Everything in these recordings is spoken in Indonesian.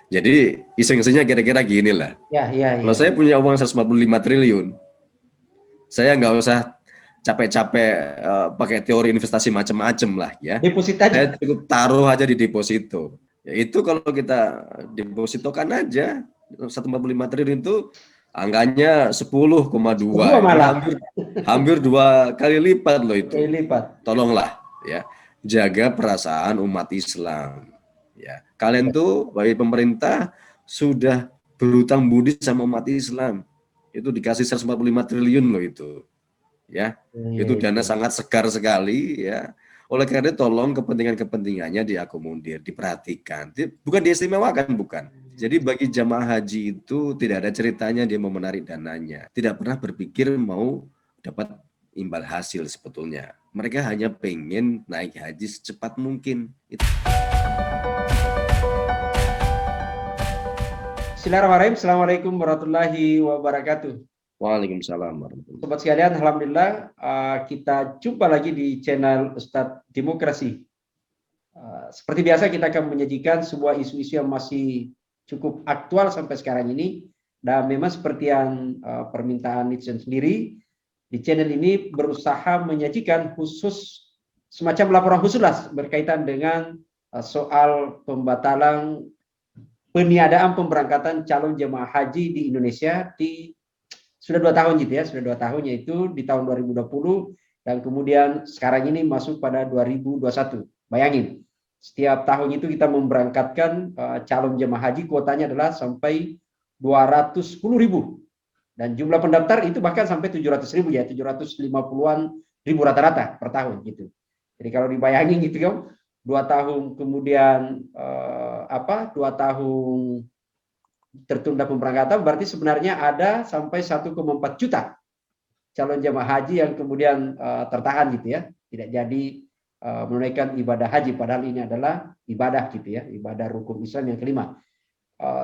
Jadi iseng-isengnya kira-kira gini lah. Ya, ya, Kalau ya. saya punya uang 145 triliun, saya nggak usah capek-capek pakai teori investasi macam-macam lah ya. Deposit Saya aja. cukup taruh aja di deposito. Ya itu kalau kita depositokan aja 145 triliun itu angkanya 10,2 Dua ini malah. hampir hampir 2 kali lipat loh Kali itu. lipat. Tolonglah ya jaga perasaan umat Islam. Ya, kalian Ya, tuh bagi pemerintah sudah berhutang budi sama umat Islam. Itu dikasih 145 triliun loh itu. Ya, ya, itu dana ya. sangat segar sekali ya. Oleh karena itu tolong kepentingan-kepentingannya diakomodir, diperhatikan. Bukan diistimewakan, bukan. Jadi bagi jamaah haji itu tidak ada ceritanya dia mau menarik dananya. Tidak pernah berpikir mau dapat imbal hasil sebetulnya. Mereka hanya pengen naik haji secepat mungkin. Bismillahirrahmanirrahim. Assalamualaikum warahmatullahi wabarakatuh. Waalaikumsalam warahmatullahi Sobat sekalian, alhamdulillah kita jumpa lagi di channel Ustadz Demokrasi. Seperti biasa kita akan menyajikan sebuah isu-isu yang masih cukup aktual sampai sekarang ini, dan memang seperti yang permintaan netizen sendiri, di channel ini berusaha menyajikan khusus semacam laporan khusus lah berkaitan dengan soal pembatalan peniadaan pemberangkatan calon jemaah haji di Indonesia di sudah 2 tahun gitu ya, sudah 2 tahun, yaitu di tahun 2020 dan kemudian sekarang ini masuk pada 2021. Bayangin, setiap tahun itu kita memberangkatkan calon jemaah haji, kuotanya adalah sampai 210.000 dan jumlah pendaftar itu bahkan sampai 700.000 ya, 750-an ribu rata-rata per tahun gitu. Jadi kalau dibayangin gitu kan, 2 tahun kemudian 2 tahun tertunda pemberangkatan, berarti sebenarnya ada sampai 1,4 juta calon jemaah haji yang kemudian tertahan gitu ya, tidak jadi menunaikan ibadah haji, padahal ini adalah ibadah gitu ya, ibadah rukun Islam yang kelima.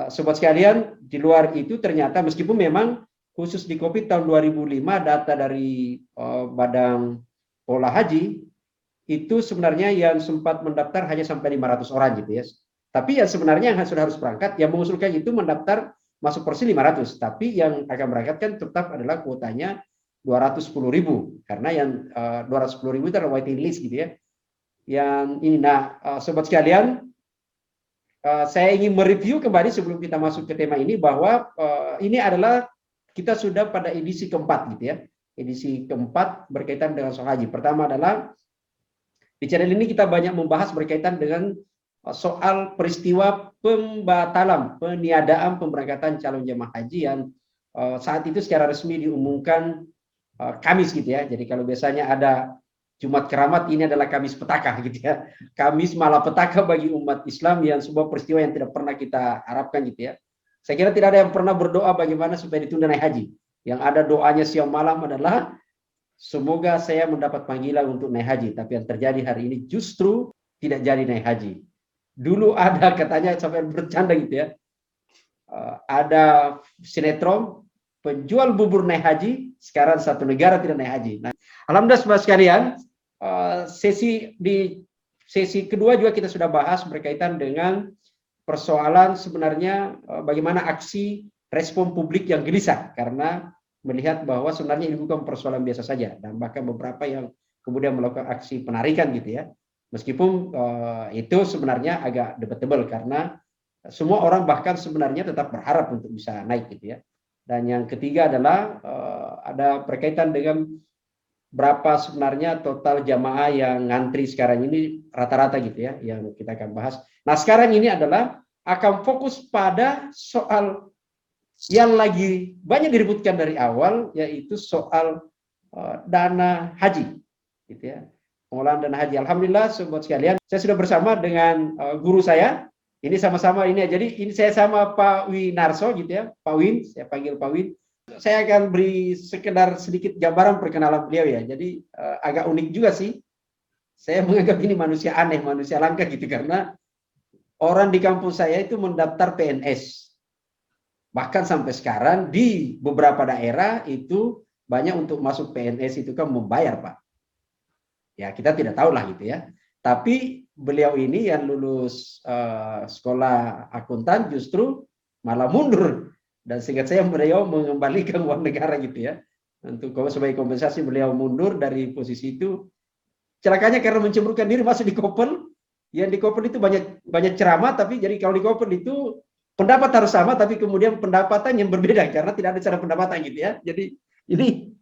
Sobat sekalian, di luar itu ternyata meskipun memang khusus di Covid tahun 2005 data dari Badan Pola Haji itu sebenarnya yang sempat mendaftar hanya sampai 500 orang gitu ya. Tapi yang sebenarnya yang sudah harus berangkat, yang mengusulkan itu mendaftar masuk porsi 500, tapi yang akan berangkat kan tetap adalah kuotanya 210.000, karena yang 210.000 itu adalah waiting list gitu ya. Yang ini, nah sobat sekalian, saya ingin mereview kembali sebelum kita masuk ke tema ini bahwa ini adalah kita sudah pada edisi keempat gitu ya. Edisi keempat berkaitan dengan soal haji. Pertama adalah di channel ini kita banyak membahas berkaitan dengan soal peristiwa pembatalan peniadaan pemberangkatan calon jemaah haji yang saat itu secara resmi diumumkan Kamis gitu ya. Jadi kalau biasanya ada Jumat Keramat, ini adalah Kamis petaka gitu ya. Kamis malapetaka bagi umat Islam, yang sebuah peristiwa yang tidak pernah kita harapkan gitu ya. Saya kira tidak ada yang pernah berdoa bagaimana supaya ditunda naik haji. Yang ada doanya siang malam adalah semoga saya mendapat panggilan untuk naik haji. Tapi yang terjadi hari ini justru tidak jadi naik haji. Dulu ada katanya sampai bercanda gitu ya. Ada sinetron penjual bubur naik haji, sekarang satu negara tidak naik haji. Nah, alhamdulillah saudara sekalian, sesi kedua juga kita sudah bahas berkaitan dengan persoalan sebenarnya bagaimana aksi respon publik yang gelisah karena melihat bahwa sebenarnya ini bukan persoalan biasa saja, dan bahkan beberapa yang kemudian melakukan aksi penarikan gitu ya. Meskipun itu sebenarnya agak debatable karena semua orang bahkan sebenarnya tetap berharap untuk bisa naik gitu ya. Dan yang ketiga adalah ada berkaitan dengan berapa sebenarnya total jamaah yang ngantri sekarang ini rata-rata gitu ya, yang kita akan bahas. Nah sekarang ini adalah akan fokus pada soal yang lagi banyak diributkan dari awal, yaitu soal dana haji gitu ya, pengolahan dana haji. Alhamdulillah sobat sekalian, saya sudah bersama dengan guru saya. Ini sama-sama ini, jadi ini saya sama Pak Winarso gitu ya, Pak Win, saya panggil Pak Win. Saya akan beri sekedar sedikit gambaran perkenalan beliau ya. Jadi agak unik juga sih. Saya menganggap ini manusia aneh, manusia langka gitu, karena orang di kampung saya itu mendaftar PNS. Bahkan sampai sekarang di beberapa daerah itu banyak untuk masuk PNS itu kan membayar, Pak. Ya kita tidak tahu lah gitu ya. Tapi beliau ini yang lulus sekolah akuntan justru malah mundur, dan seingat saya beliau mengembalikan uang negara gitu ya, untuk sebagai kompensasi beliau mundur dari posisi itu. Celakanya karena mencemburkan diri masih di Koppel, yang di Koppel itu banyak banyak ceramah, tapi jadi kalau di Koppel itu pendapat harus sama, tapi kemudian pendapatan yang berbeda karena tidak ada cara pendapatan gitu ya. Jadi ini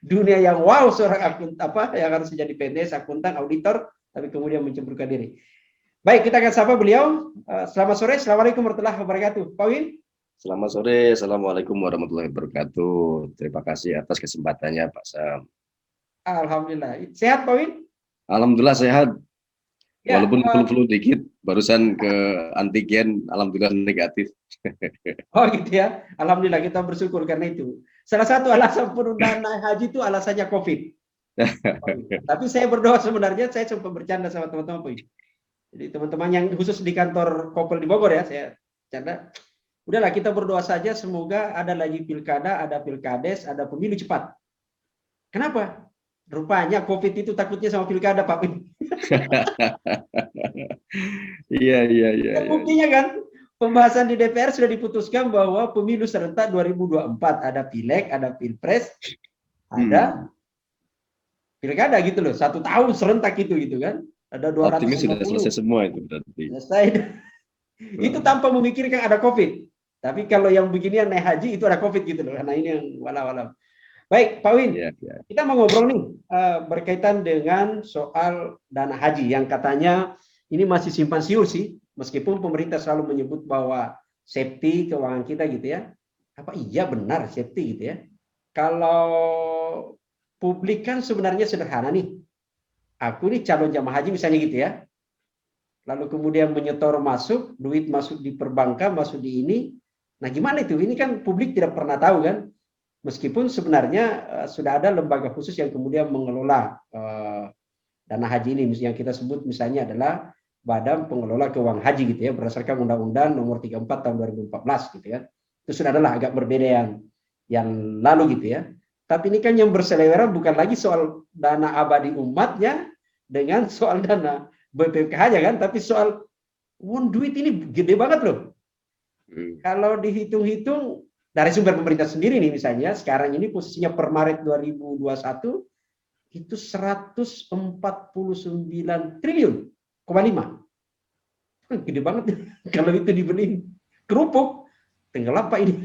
dunia yang wow, seorang yang harus jadi PNS, akuntan, auditor, tapi kemudian mencemburkan diri. Baik, kita akan sapa beliau. Selamat sore, assalamualaikum warahmatullahi wabarakatuh. Pak Win. Selamat sore, assalamualaikum warahmatullahi wabarakatuh. Terima kasih atas kesempatannya, Pak Sam. Alhamdulillah. Sehat, Pak Win? Alhamdulillah sehat. Ya, Walaupun flu-flu dikit, barusan ke antigen, alhamdulillah negatif. oh gitu ya. Alhamdulillah, kita bersyukur karena itu. Salah satu alasan penundaan naik haji itu alasannya COVID. Tapi saya berdoa sebenarnya, saya sempat bercanda sama teman-teman, Pak Win. Jadi teman-teman yang khusus di kantor Koppel di Bogor ya, saya canda. Udahlah, kita berdoa saja semoga ada lagi pilkada, ada pilkades, ada pemilu cepat. Kenapa? Rupanya COVID itu takutnya sama pilkada, Pak Win. Iya. Dan buktinya kan, pembahasan di DPR sudah diputuskan bahwa pemilu serentak 2024 ada pileg, ada pilpres, ada pilkada gitu loh. 1 tahun serentak itu gitu kan. Ada 250. Optimis sudah selesai semua itu berarti. Selesai. Itu tanpa memikirkan ada COVID. Tapi kalau yang beginian naik haji itu ada COVID gitu loh. Karena ini yang walau-walau. Baik, Pak Win, kita mau ngobrol nih berkaitan dengan soal dana haji yang katanya ini masih simpang siur sih, meskipun pemerintah selalu menyebut bahwa safety keuangan kita gitu ya. Apa iya benar safety gitu ya? Kalau publik kan sebenarnya sederhana nih. Aku nih calon jamaah haji misalnya gitu ya. Lalu kemudian menyetor masuk, duit masuk di perbankan, masuk di ini. Nah gimana itu? Ini kan publik tidak pernah tahu kan? Meskipun sebenarnya sudah ada lembaga khusus yang kemudian mengelola dana haji ini, yang kita sebut misalnya adalah Badan Pengelola Keuangan Haji gitu ya, berdasarkan Undang-Undang Nomor 34 Tahun 2014 gitu ya. Itu sudah adalah agak berbeda yang lalu gitu ya. Tapi ini kan yang berseliweran bukan lagi soal dana abadi umatnya dengan soal dana BPKH-nya kan, tapi soal duit ini gede banget loh. Kalau dihitung-hitung dari sumber pemerintah sendiri nih misalnya, sekarang ini posisinya per Maret 2021 itu 149 triliun, 5. Gede banget. Kalau itu dibeli kerupuk, tenggelam Pak ini.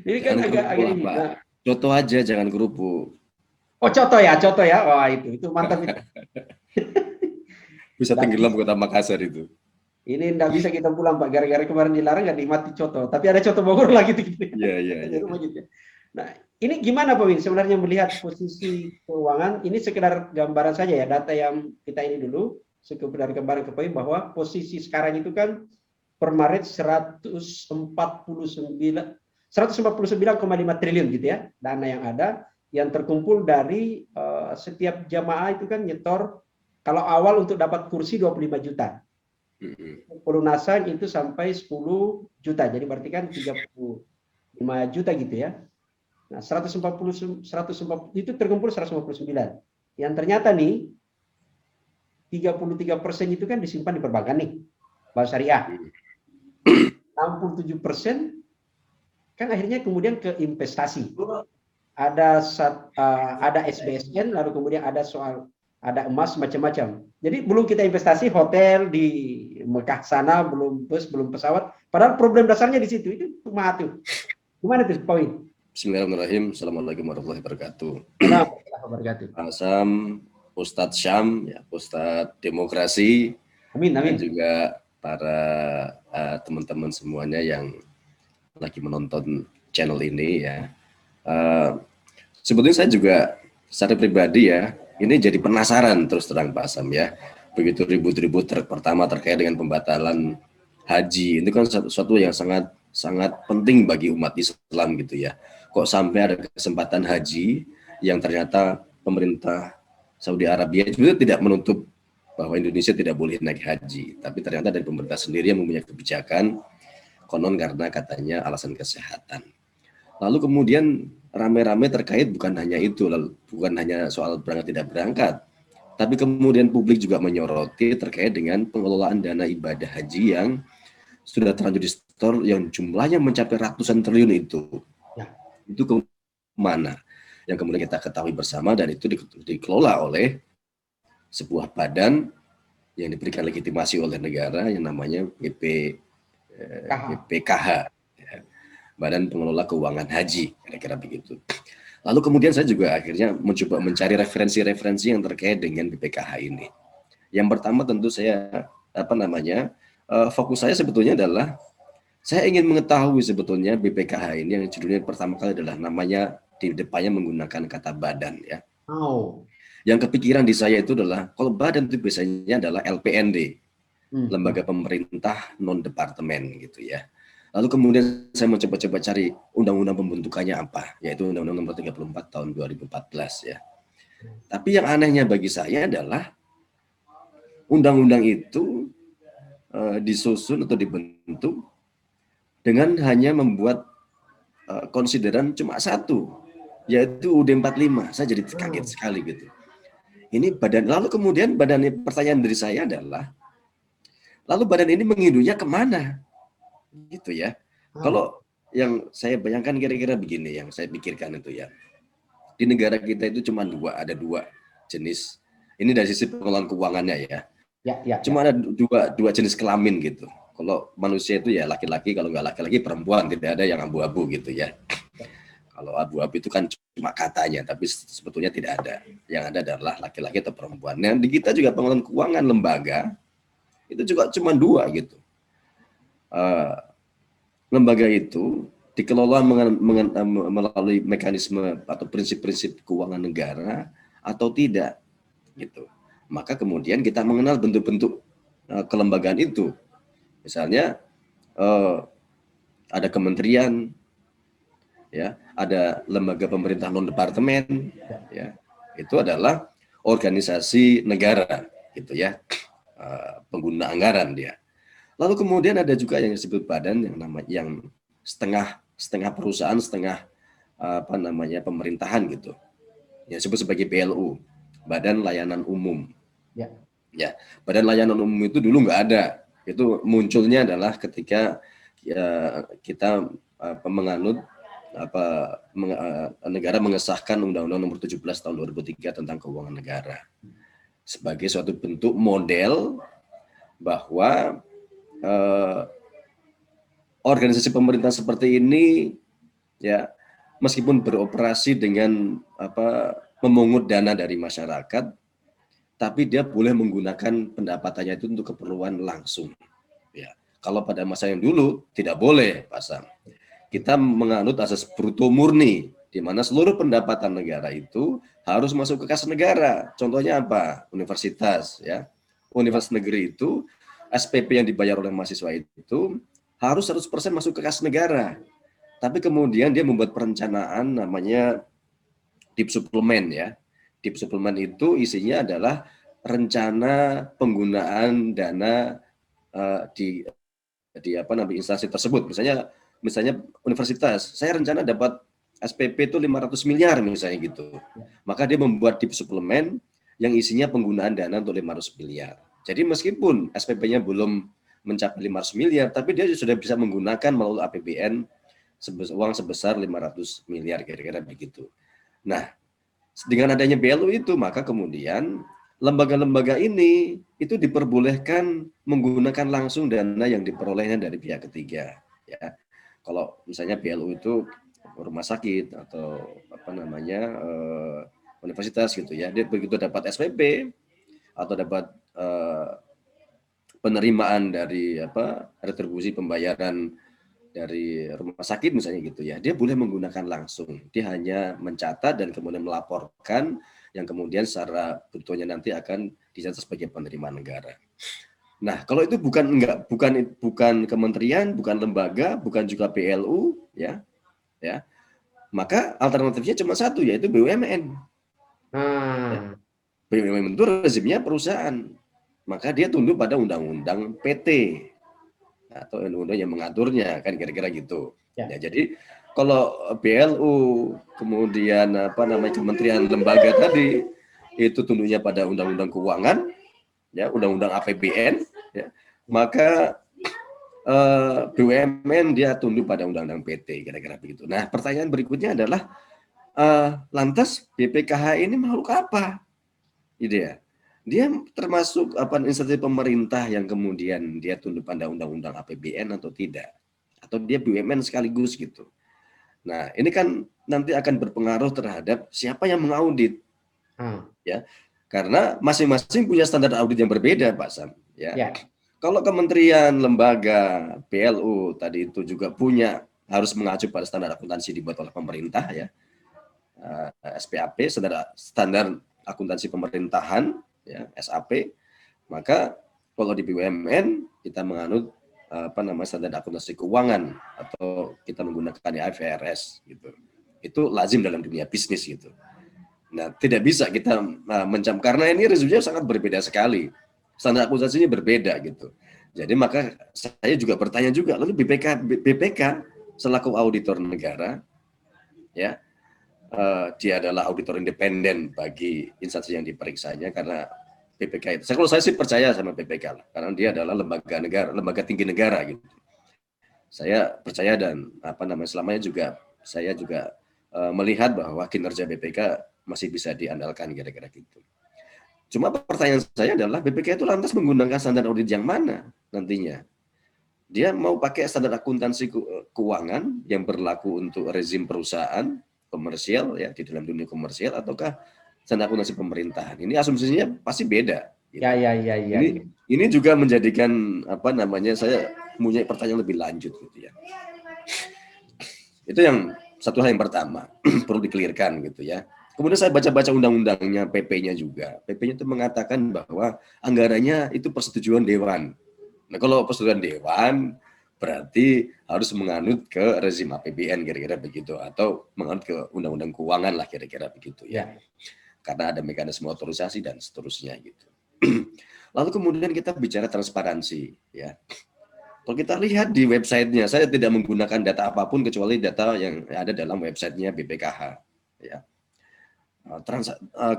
Ini kan agak ini. Nah. Coto aja, jangan kerupuk. Oh, coto ya. Wah, itu mantap itu. Bisa tenggelam kota Makassar itu. Ini enggak bisa kita pulang Pak, gara-gara kemarin dilarang nggak dimati coto. Tapi ada coto Bogor lagi gitu. Iya. Nah, ini gimana Pak Win sebenarnya melihat posisi keuangan? Ini sekedar gambaran saja ya, data yang kita ini dulu, sekedar gambaran ke Pak Win bahwa posisi sekarang itu kan per Maret 149,5 triliun gitu ya, dana yang ada yang terkumpul dari setiap jamaah itu kan nyetor, kalau awal untuk dapat kursi 25 juta. Pelunasan itu sampai 10 juta, jadi berarti kan 35 juta gitu ya. Nah, 140 itu terkumpul 159. Yang ternyata nih 33% itu kan disimpan di perbankan nih, bank syariah. 67% kan akhirnya kemudian ke investasi. Ada SBSN, lalu kemudian ada emas macam-macam. Jadi belum kita investasi hotel di Mekah sana, belum bus, belum pesawat. Padahal problem dasarnya di situ. Itu cuma tuh. Gimana tuh, Poin? Bismillahirrahmanirrahim. Assalamualaikum warahmatullahi wabarakatuh. Assalamualaikum. Ustadz Syam, ya, Ustadz Demokrasi. Amin. Dan juga para teman-teman semuanya yang lagi menonton channel ini ya. Sebetulnya saya juga secara pribadi ya, ini jadi penasaran terus terang Pak Sam ya. Begitu ribut-ribut pertama terkait dengan pembatalan haji, itu kan sesuatu yang sangat penting bagi umat Islam gitu ya. Kok sampai ada kesempatan haji yang ternyata pemerintah Saudi Arabia itu tidak menutup bahwa Indonesia tidak boleh naik haji, tapi ternyata dari pemerintah sendiri yang mempunyai kebijakan konon karena katanya alasan kesehatan. Lalu kemudian rame-rame terkait bukan hanya itu, bukan hanya soal berangkat tidak berangkat, Tapi kemudian publik juga menyoroti terkait dengan pengelolaan dana ibadah haji yang sudah terlanjur disetor yang jumlahnya mencapai ratusan triliun itu. Ya. Itu kemana? Yang kemudian kita ketahui bersama, dan itu dikelola oleh sebuah badan yang diberikan legitimasi oleh negara yang namanya BPKH, ya, Badan Pengelola Keuangan Haji, kira-kira begitu. Lalu kemudian saya juga akhirnya mencoba mencari referensi-referensi yang terkait dengan BPKH ini. Yang pertama tentu saya fokus saya sebetulnya adalah saya ingin mengetahui sebetulnya BPKH ini yang judulnya pertama kali adalah namanya di depannya menggunakan kata badan, ya. Oh. Yang kepikiran di saya itu adalah kalau badan itu biasanya adalah LPND, lembaga pemerintah non departemen gitu ya. Lalu kemudian saya mencoba-coba cari undang-undang pembentukannya apa, yaitu Undang-Undang Nomor 34 tahun 2014 ya. Tapi yang anehnya bagi saya adalah undang-undang itu disusun atau dibentuk dengan hanya membuat konsideran cuma satu, yaitu UUD 45. Saya jadi kaget sekali gitu. Ini badan, lalu kemudian pertanyaan dari saya adalah, lalu badan ini menginduknya kemana? Gitu ya. Kalau yang saya bayangkan kira-kira begini, yang saya pikirkan itu ya. Di negara kita itu cuma ada dua jenis. Ini dari sisi pengelolaan keuangannya ya. Cuma ada dua jenis kelamin gitu. Kalau manusia itu ya laki-laki, kalau nggak laki-laki perempuan, tidak ada yang abu-abu gitu ya. Kalau abu-abu itu kan cuma katanya, tapi sebetulnya tidak ada. Yang ada adalah laki-laki atau perempuan. Nah, di kita juga pengelolaan keuangan lembaga itu juga cuma dua gitu. Lembaga itu dikelola melalui mekanisme atau prinsip-prinsip keuangan negara atau tidak gitu. Maka kemudian kita mengenal bentuk-bentuk kelembagaan itu. Misalnya ada kementerian, ya, ada lembaga pemerintah non departemen, ya, itu adalah organisasi negara, gitu ya, pengguna anggaran dia. Lalu kemudian ada juga yang disebut badan yang setengah perusahaan, setengah pemerintahan gitu, yang disebut sebagai BLU, Badan Layanan Umum. Ya, Badan Layanan Umum itu dulu nggak ada. Itu munculnya adalah ketika kita menganut negara mengesahkan Undang-Undang Nomor 17 tahun 2003 tentang keuangan negara sebagai suatu bentuk model bahwa organisasi pemerintah seperti ini ya meskipun beroperasi dengan memungut dana dari masyarakat, tapi dia boleh menggunakan pendapatannya itu untuk keperluan langsung. Ya, kalau pada masa yang dulu tidak boleh, Pak Sam. Kita menganut asas bruto murni, di mana seluruh pendapatan negara itu harus masuk ke kas negara. Contohnya apa? Universitas, ya. Universitas negeri itu SPP yang dibayar oleh mahasiswa itu harus 100% masuk ke kas negara. Tapi kemudian dia membuat perencanaan namanya DIP suplemen ya. DIP suplemen itu isinya adalah rencana penggunaan dana di instansi tersebut. Misalnya universitas, saya rencana dapat SPP itu 500 miliar misalnya gitu. Maka dia membuat DIP suplemen yang isinya penggunaan dana untuk 500 miliar. Jadi meskipun SPP-nya belum mencapai 500 miliar, tapi dia sudah bisa menggunakan melalui APBN uang sebesar 500 miliar kira-kira begitu. Nah, dengan adanya BLU itu, maka kemudian lembaga-lembaga ini itu diperbolehkan menggunakan langsung dana yang diperolehnya dari pihak ketiga. Ya, kalau misalnya BLU itu rumah sakit atau universitas gitu ya, dia begitu dapat SPP atau dapat penerimaan dari retribusi pembayaran dari rumah sakit misalnya gitu ya, dia boleh menggunakan langsung. Dia hanya mencatat dan kemudian melaporkan yang kemudian secara brutonya nanti akan dicatat sebagai penerimaan negara. Nah, kalau itu bukan kementerian, bukan lembaga, bukan juga PLU, ya, maka alternatifnya cuma satu, yaitu BUMN. BUMN itu rezimnya perusahaan, maka dia tunduk pada undang-undang PT atau undang-undang yang mengaturnya, kan kira-kira gitu. Ya, jadi kalau BLU kemudian kementerian lembaga tadi itu tunduknya pada undang-undang keuangan, ya, undang-undang APBN, ya, maka BUMN dia tunduk pada undang-undang PT, kira-kira begitu. Nah, pertanyaan berikutnya adalah lantas BPKH ini makhluk apa? Gitu ya. Dia termasuk apa instansi pemerintah yang kemudian dia tunduk pada undang-undang APBN atau tidak? Atau dia BUMN sekaligus gitu. Nah, ini kan nanti akan berpengaruh terhadap siapa yang mengaudit, ya. Karena masing-masing punya standar audit yang berbeda, Pak Sam, ya. Ya. Kalau kementerian, lembaga, PLU tadi itu juga punya harus mengacu pada standar akuntansi dibuat oleh pemerintah, ya. SPAP, standar akuntansi pemerintahan, ya, SAP. Maka kalau di BUMN kita menganut standar akuntansi keuangan atau kita menggunakan IFRS gitu. Itu lazim dalam dunia bisnis gitu. Nah, tidak bisa kita karena ini rezimnya sangat berbeda sekali. Standar akuntansinya berbeda gitu. Jadi maka saya juga bertanya juga, lalu BPK selaku auditor negara, ya, dia adalah auditor independen bagi instansi yang diperiksanya karena BPK itu. Kalau saya sih percaya sama BPK lah, karena dia adalah lembaga negara, lembaga tinggi negara gitu. Saya percaya dan selamanya juga saya juga melihat bahwa kinerja BPK masih bisa diandalkan kira-kira gitu. Cuma pertanyaan saya adalah BPK itu lantas menggunakan standar audit yang mana nantinya? Dia mau pakai standar akuntansi keuangan yang berlaku untuk rezim perusahaan komersial ya di dalam dunia komersial ataukah standar akuntansi pemerintahan? Ini asumsinya pasti beda. Gitu. Ya. Ini juga menjadikan saya punya pertanyaan lebih lanjut gitu ya. Itu yang satu hal yang pertama perlu dikelirkan gitu ya. Kemudian saya baca-baca undang-undangnya, PP-nya juga. PP-nya itu mengatakan bahwa anggarannya itu persetujuan dewan. Nah, kalau persetujuan dewan berarti harus menganut ke rezim APBN kira-kira begitu atau menganut ke undang-undang keuangan lah kira-kira begitu ya. Karena ada mekanisme otorisasi dan seterusnya gitu. Lalu kemudian kita bicara transparansi ya. Kalau kita lihat di websitenya, saya tidak menggunakan data apapun kecuali data yang ada dalam websitenya BPKH ya.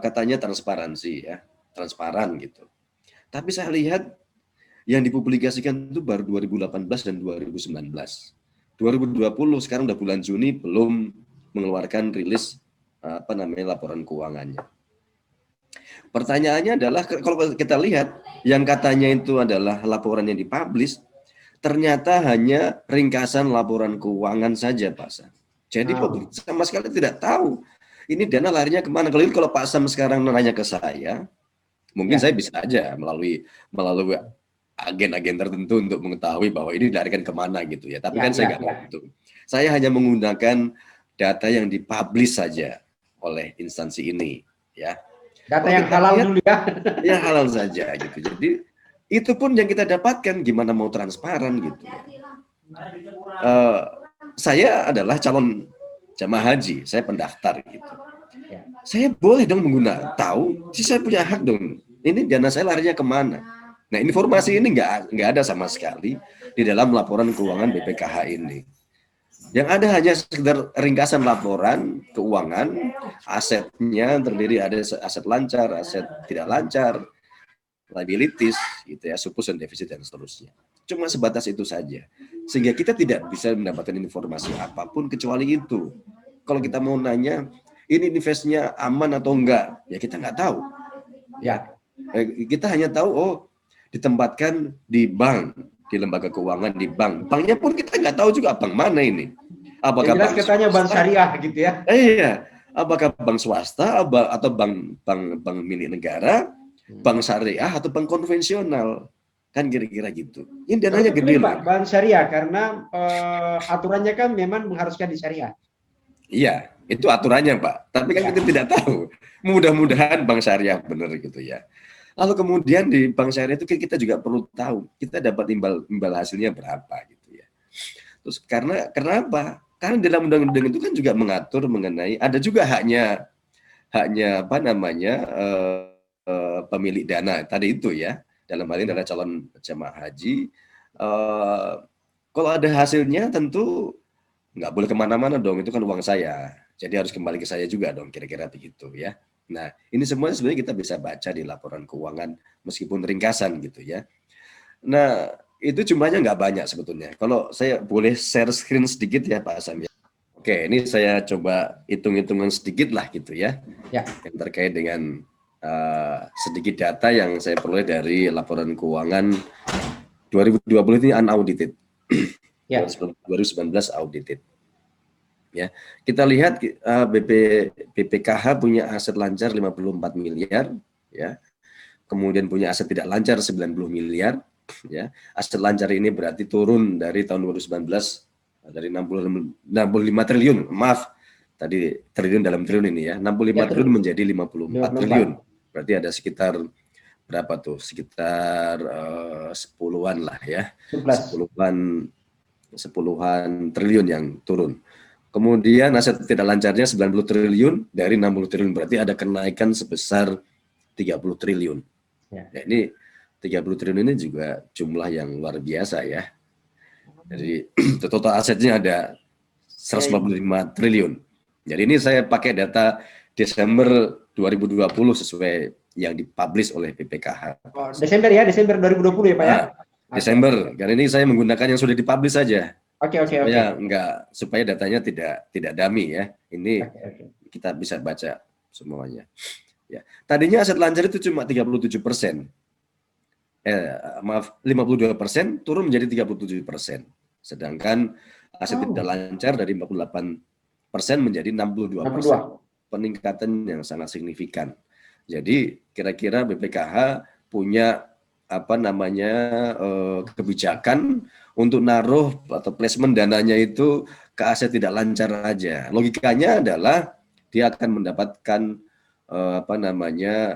Katanya transparansi ya, transparan gitu. Tapi saya lihat yang dipublikasikan itu baru 2018 dan 2019. 2020 sekarang udah bulan Juni belum mengeluarkan rilis laporan keuangannya. Pertanyaannya adalah kalau kita lihat yang katanya itu adalah laporan yang dipublish, ternyata hanya ringkasan laporan keuangan saja, Pak Sam. Jadi publik sama sekali tidak tahu ini dana larinya kemana. Kalau Pak Sam sekarang nanya ke saya, mungkin saya bisa aja melalui agen-agen tertentu untuk mengetahui bahwa ini dilarikan kemana gitu ya. Tapi kan saya nggak mau itu. Saya hanya menggunakan data yang dipublish saja oleh instansi ini, ya. Data yang halal dulu ya. Ya halal saja gitu. Jadi itu pun yang kita dapatkan, gimana mau transparan gitu. Saya adalah calon jamaah haji, saya pendaftar gitu. Saya boleh dong tahu, saya punya hak dong. Ini dana saya larinya kemana? Nah, informasi ini nggak ada sama sekali di dalam laporan keuangan BPKH ini. Yang ada hanya sekedar ringkasan laporan keuangan, asetnya terdiri ada aset lancar, aset tidak lancar, liabilities, gitu ya, surplus dan defisit dan seterusnya. Cuma sebatas itu saja. Sehingga kita tidak bisa mendapatkan informasi apapun kecuali itu. Kalau kita mau nanya, ini investnya aman atau enggak, ya kita nggak tahu. Ya, kita hanya tahu ditempatkan di bank, di lembaga keuangan di bank. Banknya pun kita nggak tahu juga bank mana ini. Apakah jelas katanya bank syariah gitu ya? Iya, apakah bank swasta atau bank milik negara, bank syariah atau bank konvensional? Kan kira-kira gitu. Ini dananya gede Pak, bank syariah karena aturannya kan memang mengharuskan di syariah. Iya, itu aturannya, Pak. Tapi kan kita tidak tahu. Mudah-mudahan bank syariah benar gitu ya. Lalu kemudian di bank syariah itu kita juga perlu tahu kita dapat imbal hasilnya berapa gitu ya. Terus kenapa? Karena dalam undang-undang itu kan juga mengatur mengenai ada juga haknya pemilik dana tadi itu ya. Dalam hal ini adalah calon jemaah haji. Kalau ada hasilnya tentu nggak boleh kemana-mana dong, itu kan uang saya. Jadi harus kembali ke saya juga dong, kira-kira begitu ya. Nah, ini semuanya sebenarnya kita bisa baca di laporan keuangan meskipun ringkasan gitu ya. Nah, itu jumlahnya nggak banyak sebetulnya. Kalau saya boleh share screen sedikit ya Pak Asam ya. Oke, ini saya coba hitung-hitungan sedikit lah gitu ya. Ya. Yang terkait dengan sedikit data yang saya peroleh dari laporan keuangan 2020 ini unaudited. Ya. 2019 audited. Ya, kita lihat BPKH punya aset lancar 54 miliar, ya. Kemudian punya aset tidak lancar 90 miliar, ya. Aset lancar ini berarti turun dari tahun 2019 dari 65 triliun, maaf. Tadi triliun dalam triliun ini ya, 65 Ya, triliun menjadi 54 triliun. 54. Berarti ada sekitar berapa tuh? Sekitar 10-an lah ya. 11. Sepuluhan triliun yang turun. Kemudian aset tidak lancarnya 90 triliun dari 60 triliun, berarti ada kenaikan sebesar 30 triliun. Ya. Ya, ini 30 triliun ini juga jumlah yang luar biasa ya. Jadi total asetnya ada 145 triliun. Jadi ini saya pakai data Desember 2020 sesuai yang dipublish oleh BPKH. Oh, Desember ya, Desember 2020 ya Pak ya? Nah, Desember. Karena ini saya menggunakan yang sudah dipublish saja. Oke. Supaya datanya tidak dummy ya. Ini Oke. kita bisa baca semuanya. Ya. Tadinya aset lancar itu cuma 37%. 52% turun menjadi 37%. Sedangkan aset tidak lancar dari 48% menjadi 62%. Peningkatan yang sangat signifikan. Jadi kira-kira BPKH punya kebijakan untuk naruh atau placement dananya itu ke aset tidak lancar aja. Logikanya adalah dia akan mendapatkan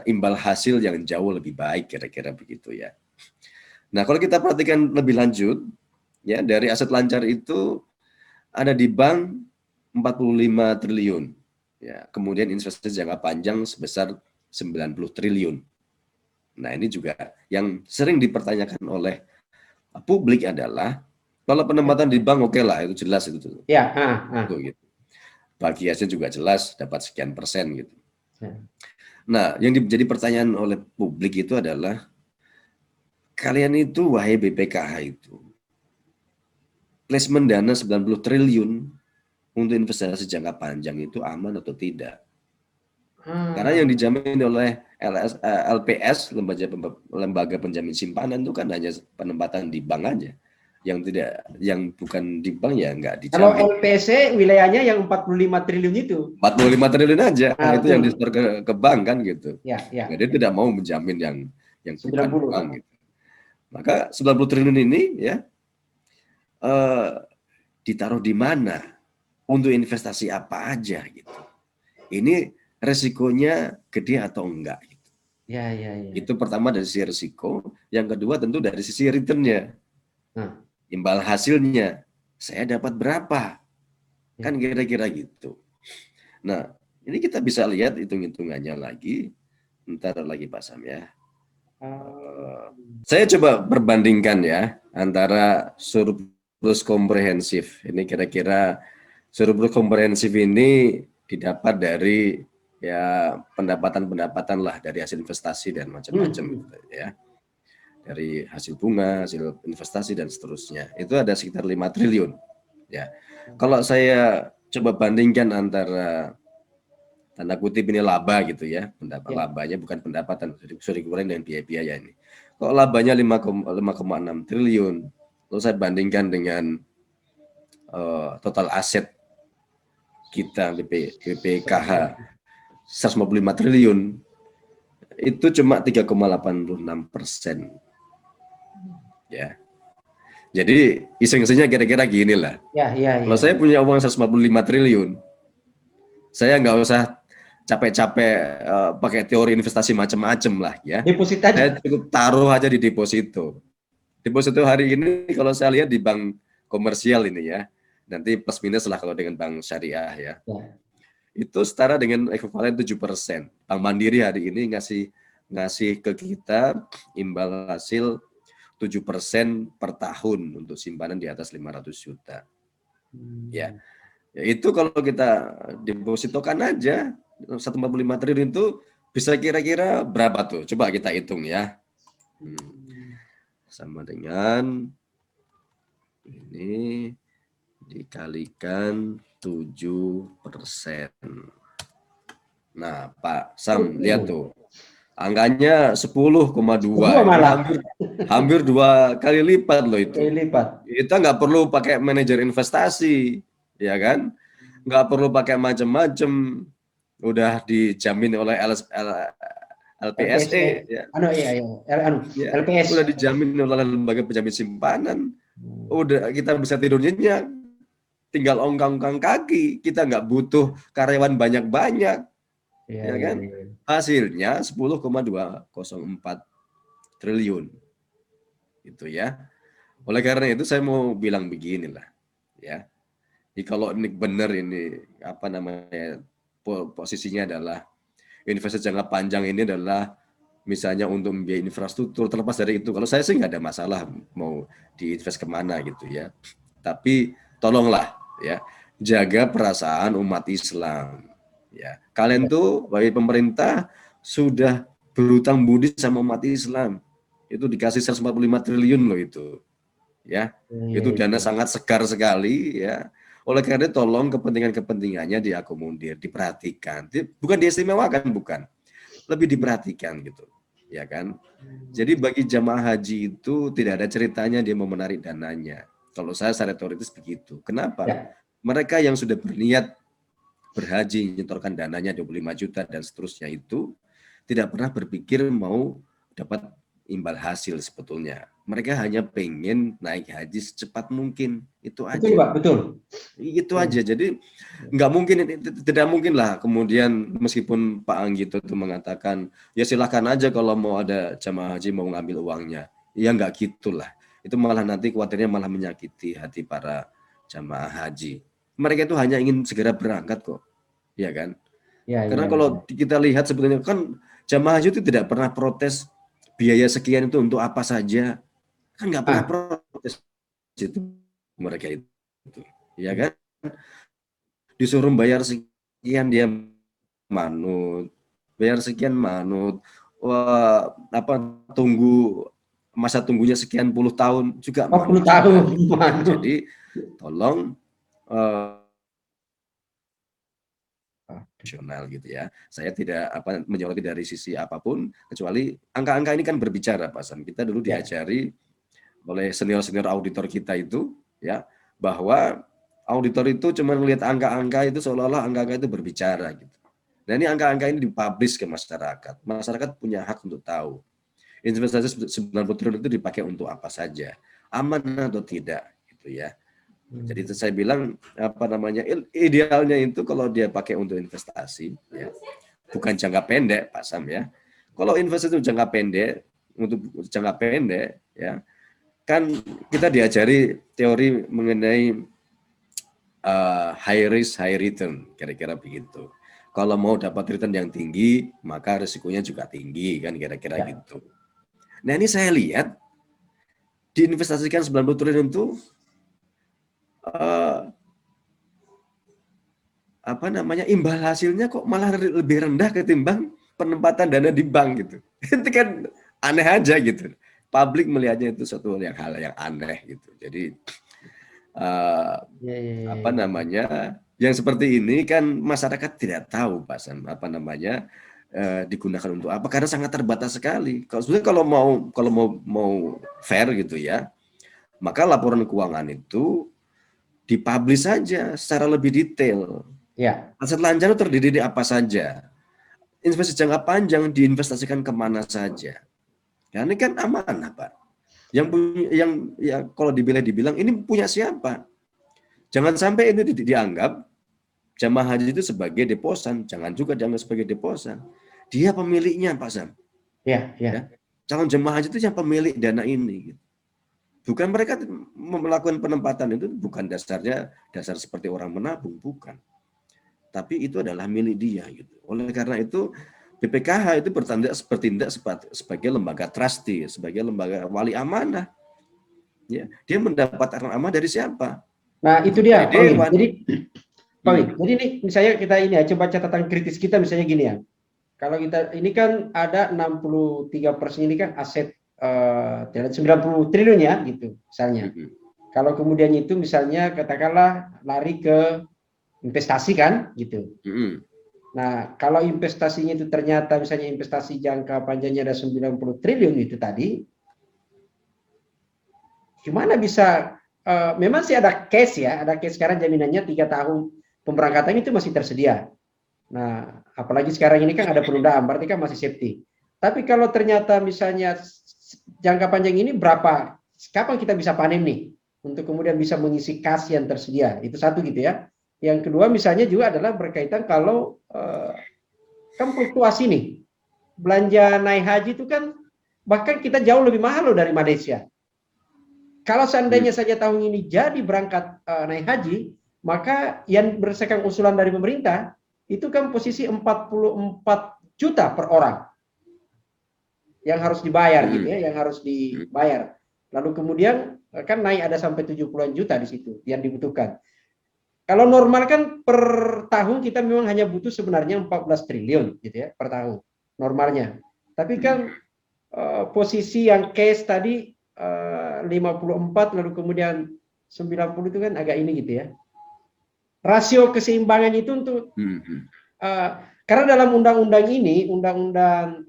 imbal hasil yang jauh lebih baik, kira-kira begitu ya. Nah, kalau kita perhatikan lebih lanjut ya, dari aset lancar itu ada di bank 45 triliun. Ya, kemudian investasi jangka panjang sebesar 90 triliun. Nah, ini juga yang sering dipertanyakan oleh publik adalah kalau penempatan di bank oke lah, itu jelas itu. Ya, gitu. Bagiannya juga jelas dapat sekian persen gitu. Ya. Nah, yang jadi pertanyaan oleh publik itu adalah kalian itu wahai BPKH itu placement dana 90 triliun untuk investasi jangka panjang itu aman atau tidak? Karena yang dijamin oleh LPS, lembaga penjamin simpanan itu kan hanya penempatan di bank aja. Yang bukan di bank ya nggak dijamin. Kalau LPS wilayahnya yang 45 triliun itu. 45 triliun aja, itu yang disetor ke bank kan gitu. Ya. Dia tidak mau menjamin yang bukan 90. bank gitu. Maka 90 triliun ini ya ditaruh di mana? Untuk investasi apa aja gitu. Ini resikonya gede atau enggak gitu. Ya. Itu pertama dari sisi risiko, yang kedua tentu dari sisi returnnya. Imbal hasilnya, saya dapat berapa? Kan kira-kira gitu. Nah, ini kita bisa lihat hitung-hitungannya lagi. Ntar lagi Pak Sam ya. Saya coba perbandingkan ya antara surplus komprehensif. Ini kira-kira surplus komprehensif ini didapat dari ya pendapatan lah dari hasil investasi dan macam-macam gitu ya. Dari hasil bunga, hasil investasi dan seterusnya. Itu ada sekitar 5 triliun ya. Kalau saya coba bandingkan antara tanda kutip ini laba gitu ya, labanya bukan pendapatan, sorry kurang dengan biaya-biaya ini. Kalau labanya 5,6 triliun, lalu saya bandingkan dengan total aset kita BPKH 155 triliun, itu cuma 3,86%. Ya. Jadi iseng-isengnya kira-kira gini lah. Ya. Kalau saya punya uang 155 triliun, saya nggak usah capek-capek pakai teori investasi macam-macam lah ya. Deposit aja. Saya cukup taruh aja di deposito. Deposito hari ini kalau saya lihat di bank komersial ini ya, nanti plus minus lah kalau dengan bank syariah ya. Itu setara dengan ekuivalen 7%. Bank Mandiri hari ini ngasih ke kita imbal hasil 7% per tahun untuk simpanan di atas 500 juta. Ya. Ya itu kalau kita depositokan aja 145 triliun itu bisa kira-kira berapa tuh? Coba kita hitung ya. Sama dengan ini dikalikan 7%. Nah, Pak Sam, lihat tuh. Angkanya 10,2. Ini malah hampir 2 kali lipat loh itu. lipat. Kita nggak perlu pakai manajer investasi, ya kan? Nggak perlu pakai macam-macam. Udah dijamin oleh LPSE, ya. Ya, LPS. udah dijamin oleh lembaga penjamin simpanan. Udah kita bisa tidur nyenyak. Tinggal ongkang-ongkang kaki. Kita nggak butuh karyawan banyak-banyak. Ya kan? Hasilnya 10,204 triliun. Itu ya. Oleh karena itu saya mau bilang beginilah, ya. Jadi kalau ini benar ini apa namanya posisinya adalah investasi jangka panjang ini adalah misalnya untuk membiayai infrastruktur, terlepas dari itu, kalau saya sih nggak ada masalah mau diinvest kemana gitu ya. Tapi tolonglah ya jaga perasaan umat Islam. Ya, kalian tuh bagi pemerintah sudah berutang budi sama umat Islam. Itu dikasih 145 triliun loh itu. Ya, itu dana sangat segar sekali ya. Oleh karena itu tolong kepentingan-kepentingannya diakomodir, diperhatikan. Bukan diistimewakan, bukan. Lebih diperhatikan gitu. Ya kan? Jadi bagi jamaah haji itu tidak ada ceritanya dia mau menarik dananya. Kalau saya secara teoritis begitu. Kenapa? Mereka yang sudah berniat berhaji, nyetorkan dananya 25 juta dan seterusnya itu tidak pernah berpikir mau dapat imbal hasil sebetulnya. Mereka hanya pengen naik haji secepat mungkin. Itu aja. Betul, Pak, betul. Itu aja. Jadi nggak mungkin, tidak mungkin lah kemudian meskipun Pak Anggito itu mengatakan ya silahkan aja kalau mau ada jamaah haji mau ngambil uangnya. Ya nggak gitulah. Itu malah nanti khawatirnya malah menyakiti hati para jamaah haji. Mereka itu hanya ingin segera berangkat kok. Ya kan? Karena kalau kita lihat sebetulnya kan jamaah haji itu tidak pernah protes biaya sekian itu untuk apa saja. Kan nggak pernah protes itu mereka itu. Ya kan? Disuruh bayar sekian dia manut, bayar sekian manut. Wah, tunggu masa tunggunya sekian puluh tahun juga manut. 40 tahun. Jadi tolong nasional gitu ya. Saya tidak menyoroti dari sisi apapun kecuali angka-angka ini kan berbicara Pak Sam. Kita dulu diajari oleh senior-senior auditor kita itu ya bahwa auditor itu cuma melihat angka-angka itu seolah-olah angka-angka itu berbicara gitu. Dan ini angka-angka ini dipublish ke masyarakat. Masyarakat punya hak untuk tahu. Investasi 90 triliun itu dipakai untuk apa saja. Aman atau tidak gitu ya. Jadi itu saya bilang idealnya itu kalau dia pakai untuk investasi ya. Bukan jangka pendek Pak Sam ya. Kalau investasi itu jangka pendek untuk jangka pendek ya. Kan kita diajari teori mengenai high risk high return kira-kira begitu. Kalau mau dapat return yang tinggi maka risikonya juga tinggi kan kira-kira gitu. Nah ini saya lihat diinvestasikan 90 triliun itu imbal hasilnya kok malah lebih rendah ketimbang penempatan dana di bank gitu. Itu kan aneh aja gitu. Publik melihatnya itu suatu hal yang aneh gitu. Jadi yang seperti ini kan masyarakat tidak tahu Pak Sam digunakan untuk apa karena sangat terbatas sekali. Kalau mau fair gitu ya, maka laporan keuangan itu dipublish saja secara lebih detail. Aset lancar itu terdiri dari apa saja. Investasi jangka panjang diinvestasikan kemana saja. Ya, ini kan amanah Pak. Kalau dibilang ini punya siapa? Jangan sampai ini dianggap jamaah haji itu sebagai deposan. Jangan juga dianggap sebagai deposan. Dia pemiliknya Pak Sam. Ya. Calon jamaah haji itu yang pemilik dana ini. Gitu. Bukan mereka melakukan penempatan itu bukan dasar seperti orang menabung, bukan. Tapi itu adalah milik dia gitu. Oleh karena itu BPKH itu bertindak sebagai lembaga trustee, sebagai lembaga wali amanah. Ya, dia mendapatkan amanah dari siapa? Nah, itu dia. Jadi Pak Wi, jadi ini misalnya kita ini ya, coba catatan kritis kita misalnya gini ya. Kalau kita ini kan ada 63% ini kan aset 90 triliun ya gitu misalnya. Kalau kemudian itu misalnya katakanlah lari ke investasi kan gitu. Nah, kalau investasinya itu ternyata misalnya investasi jangka panjangnya ada 90 triliun itu tadi, gimana bisa memang sih ada case ya, ada case sekarang jaminannya 3 tahun pemberangkatan itu masih tersedia. Nah, apalagi sekarang ini kan ada penundaan, berarti kan masih safety. Tapi kalau ternyata misalnya jangka panjang ini berapa, kapan kita bisa panen nih? Untuk kemudian bisa mengisi kas yang tersedia. Itu satu gitu ya. Yang kedua misalnya juga adalah berkaitan kalau kan fluktuasi nih. Belanja naik haji itu kan bahkan kita jauh lebih mahal loh dari Malaysia. Kalau seandainya saja tahun ini jadi berangkat naik haji, maka yang berdasarkan usulan dari pemerintah, itu kan posisi 44 juta per orang yang harus dibayar gitu ya, yang harus dibayar. Lalu kemudian kan naik ada sampai 70-an juta di situ yang dibutuhkan. Kalau normal kan per tahun kita memang hanya butuh sebenarnya 14 triliun gitu ya per tahun normalnya. Tapi kan posisi yang case tadi 54 lalu kemudian 90 itu kan agak ini gitu ya. Rasio keseimbangan itu untuk karena dalam undang-undang ini, undang-undang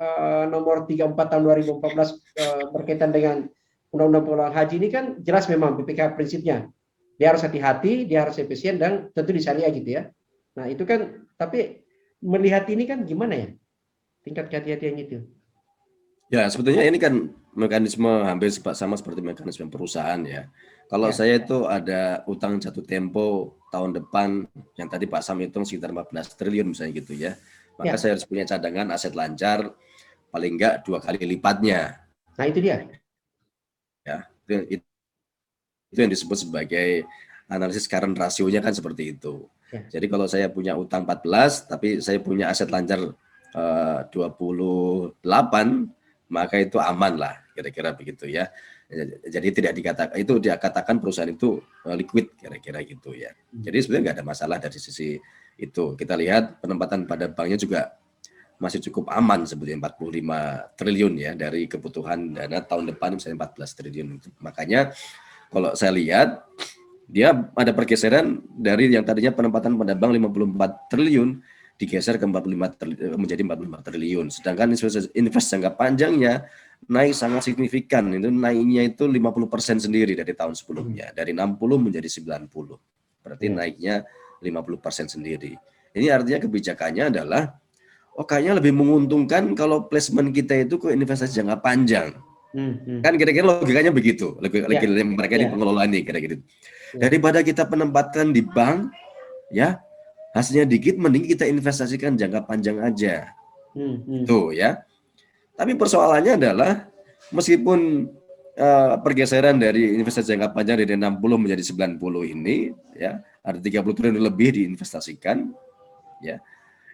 nomor 34 tahun 2014 berkaitan dengan undang-undang pengelolaan haji ini kan jelas memang BPK prinsipnya. Dia harus hati-hati, dia harus efisien dan tentu disyariah gitu ya. Nah, itu kan tapi melihat ini kan gimana ya? Tingkat kehati-hatian itu. Ya, sebetulnya ini kan mekanisme hampir sama seperti mekanisme perusahaan ya. Kalau saya itu ada utang jatuh tempo tahun depan yang tadi Pak Sam hitung sekitar 14 triliun misalnya gitu ya. Maka saya harus punya cadangan aset lancar paling enggak 2 kali lipatnya. Nah, itu dia. Ya, itu yang disebut sebagai analisis current rasionya kan seperti itu. Jadi kalau saya punya utang 14 tapi saya punya aset lancar 28, maka itu aman lah kira-kira begitu ya. Jadi tidak dikatakan perusahaan itu liquid kira-kira gitu ya. Jadi sebenarnya nggak ada masalah dari sisi itu. Kita lihat penempatan pada banknya juga masih cukup aman sebetulnya 45 triliun ya dari kebutuhan dana tahun depan misalnya 14 triliun. Makanya kalau saya lihat dia ada pergeseran dari yang tadinya penempatan pada bank 54 triliun digeser ke 45 menjadi 45 triliun. Sedangkan invest jangka panjangnya naik sangat signifikan. Itu naiknya itu 50% sendiri dari tahun sebelumnya. Dari 60 menjadi 90. Berarti naiknya 50% sendiri. Ini artinya kebijakannya adalah kayaknya lebih menguntungkan kalau placement kita itu ke investasi jangka panjang. Kan kira-kira logikanya begitu. Mereka di pengelolaan ini kira-kira. Daripada kita penempatan di bank, ya hasilnya dikit, mending kita investasikan jangka panjang aja. Tuh ya. Tapi persoalannya adalah meskipun pergeseran dari investasi jangka panjang dari 60 menjadi 90 ini, ya ada 30 triliun lebih diinvestasikan, ya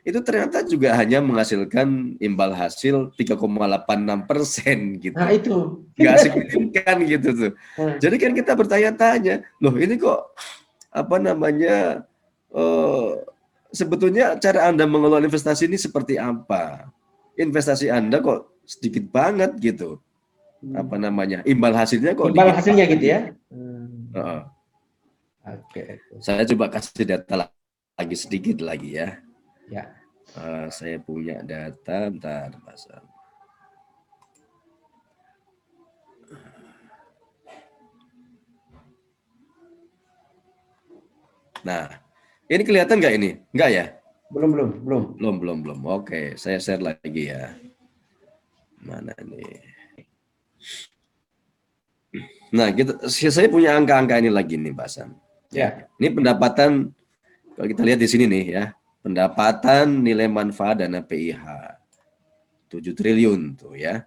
itu ternyata juga hanya menghasilkan imbal hasil 3,86% gitu. Nah, itu. Nggak signifikan gitu tuh. Jadi kan kita bertanya-tanya, loh ini kok sebetulnya cara Anda mengelola investasi ini seperti apa? Investasi Anda kok sedikit banget gitu. Imbal hasilnya kok imbal dikit hasilnya banget, gitu ya. Oke. Saya coba kasih data lagi sedikit lagi ya. Ya. Saya punya data, bentar Mas. Nah, ini kelihatan nggak ini? Nggak ya? Belum. Oke, saya share lagi ya. Mana nih? Nah, saya punya angka-angka ini lagi nih, Pak Sam. Ya. Ini pendapatan, kalau kita lihat di sini nih ya, pendapatan nilai manfaat dana PIH 7 triliun tuh ya.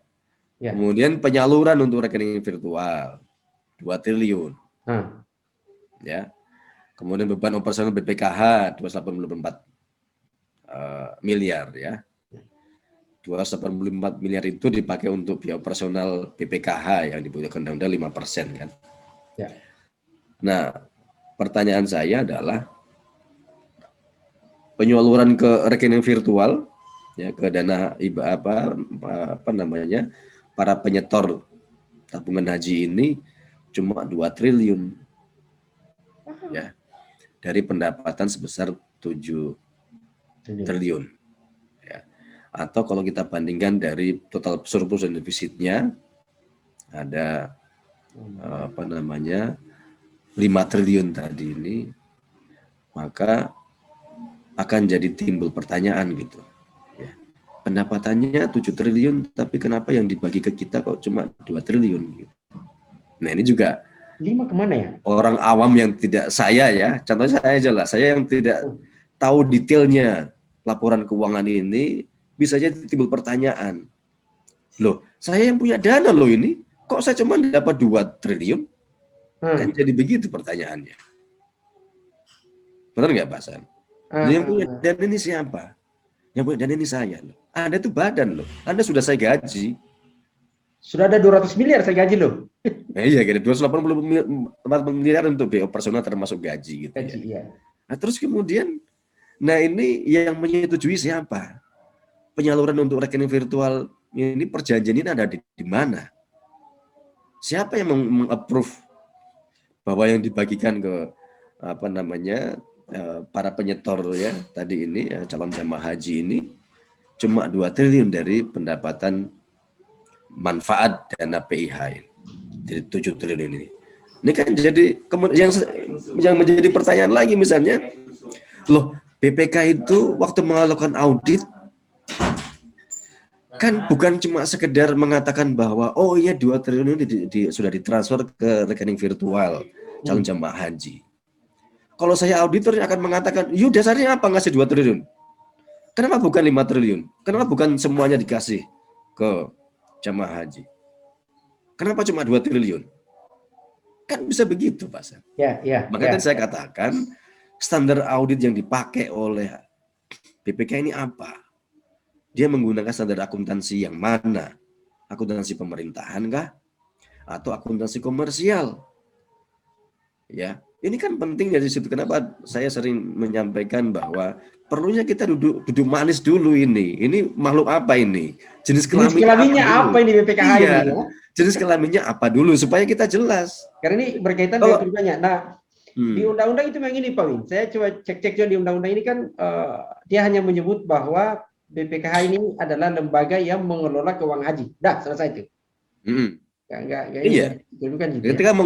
Kemudian penyaluran untuk rekening virtual 2 triliun. Ya. Kemudian beban operasional BPKH 284 miliar ya. 284 miliar itu dipakai untuk biaya operasional BPKH yang dibutuhkan undang-undang 5% kan. Nah, pertanyaan saya adalah penyaluran ke rekening virtual, ya, ke dana apa namanya, para penyetor tabungan haji ini cuma 2 triliun, ya, dari pendapatan sebesar 7 triliun. Ya. Atau kalau kita bandingkan dari total surplus dan defisitnya ada apa namanya 5 triliun tadi ini, maka akan jadi timbul pertanyaan gitu. Ya. Pendapatannya 7 triliun, tapi kenapa yang dibagi ke kita kok cuma 2 triliun gitu. Nah ini juga 5 kemana ya? orang awam yang tidak, saya ya, contohnya saya aja lah, saya yang tidak tahu detailnya laporan keuangan ini, bisa jadi timbul pertanyaan. Loh, saya yang punya dana loh ini, kok saya cuma dapat 2 triliun? Kan jadi begitu pertanyaannya. Benar nggak Pak San? Yang punya dana ini siapa? Yang punya dana ini saya loh. Anda itu badan loh. Anda sudah saya gaji. Sudah ada 200 miliar saya gaji loh. Iya, gitu. 280 miliar untuk BO personal termasuk gaji gitu Gaji, ya. ya. Nah, terus kemudian, nah ini yang menyetujui siapa? Penyaluran untuk rekening virtual ini, perjanjian ini ada di mana? Siapa yang meng-approve bahwa yang dibagikan ke apa namanya para penyetor ya tadi ini, ya, calon jamaah haji ini cuma 2 triliun dari pendapatan manfaat dana PIH ini, dari 7 triliun ini. Ini kan jadi yang menjadi pertanyaan lagi misalnya, loh BPK itu waktu melakukan audit kan bukan cuma sekedar mengatakan bahwa oh iya 2 triliun ini sudah ditransfer ke rekening virtual calon jamaah haji. Kalau saya auditor akan mengatakan, yuk dasarnya apa ngasih 2 triliun? Kenapa bukan 5 triliun? Kenapa bukan semuanya dikasih ke jamaah haji? Kenapa cuma 2 triliun? Kan bisa begitu, Pak San. Makanya tadi saya katakan, standar audit yang dipakai oleh BPK ini apa? Dia menggunakan standar akuntansi yang mana? Akuntansi pemerintahan kah? Atau akuntansi komersial? Ya, ini kan penting dari situ. Kenapa saya sering menyampaikan bahwa perlunya kita duduk manis dulu ini. Ini makhluk apa ini? Jenis kelaminnya apa ini BPKH ini? Ya? Jenis kelaminnya apa dulu supaya kita jelas. Karena ini berkaitan dengan keduanya. Nah, di undang-undang itu memang ini, Pak Win. Saya coba cek juga di undang-undang ini kan dia hanya menyebut bahwa BPKH ini adalah lembaga yang mengelola keuangan haji. Dah, selesai itu. Iya. Ketika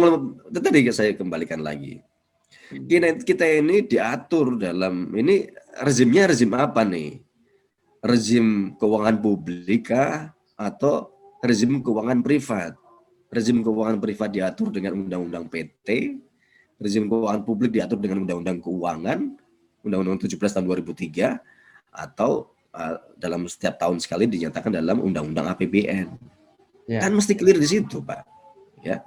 tadi saya kembalikan lagi. Kita ini diatur dalam ini rezimnya rezim apa nih? Rezim keuangan publik kah atau rezim keuangan privat? Rezim keuangan privat diatur dengan Undang-Undang PT, rezim keuangan publik diatur dengan Undang-Undang Keuangan, Undang-Undang 17 tahun 2003, atau dalam setiap tahun sekali dinyatakan dalam Undang-Undang APBN. Ya. Kan mesti clear di situ, Pak. Ya.